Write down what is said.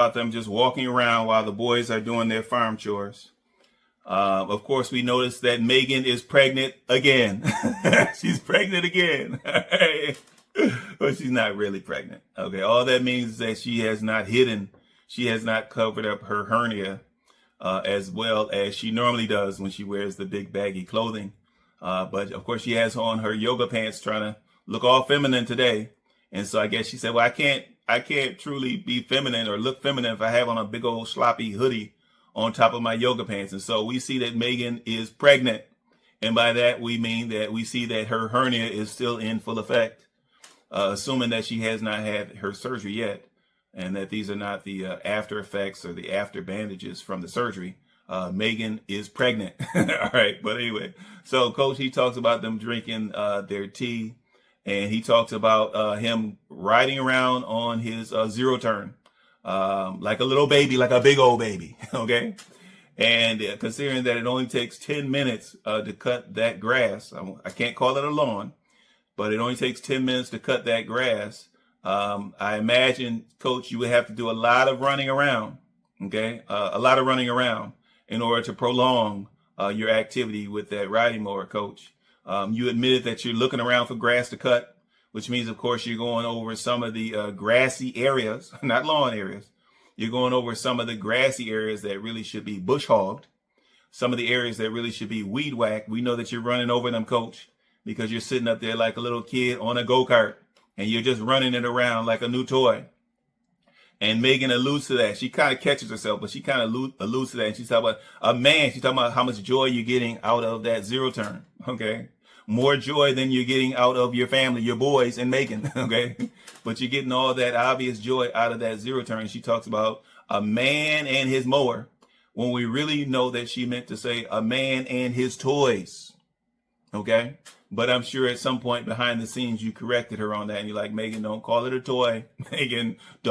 about them just walking around while the boys are doing their farm chores. Of course, we noticed that Meagan is pregnant again. She's pregnant again. But she's not really pregnant. Okay, all that means is that she has not covered up her hernia as well as she normally does when she wears the big baggy clothing. But of course, she has on her yoga pants, trying to look all feminine today. And so I guess she said, well, I can't truly be feminine or look feminine if I have on a big old sloppy hoodie on top of my yoga pants. And so we see that Meagan is pregnant. And by that, we mean that we see that her hernia is still in full effect, assuming that she has not had her surgery yet, and that these are not the after effects or the after bandages from the surgery. Meagan is pregnant. All right. But anyway, so Coach, he talks about them drinking their tea, and he talks about him riding around on his zero turn, like a little baby, like a big old baby. Okay. And considering that it only takes 10 minutes to cut that grass, I can't call it a lawn, but it only takes 10 minutes to cut that grass. I imagine, Coach, you would have to do a lot of running around. Okay. A lot of running around in order to prolong your activity with that riding mower, Coach. You admitted that you're looking around for grass to cut, which means, of course, you're going over some of the grassy areas, not lawn areas. You're going over some of the grassy areas that really should be bush hogged, some of the areas that really should be weed whacked. We know that you're running over them, Coach, because you're sitting up there like a little kid on a go-kart, and you're just running it around like a new toy. And Meagan alludes to that. She kind of catches herself, but she kind of alludes to that. And she's talking about a man. She's talking about how much joy you're getting out of that zero turn. Okay. More joy than you're getting out of your family, your boys, and Meagan. Okay. But you're getting all that obvious joy out of that zero turn. She talks about a man and his mower, when we really know that she meant to say a man and his toys. Okay. But I'm sure at some point behind the scenes, you corrected her on that. And you're like, Meagan, don't call it a toy. Meagan, don't.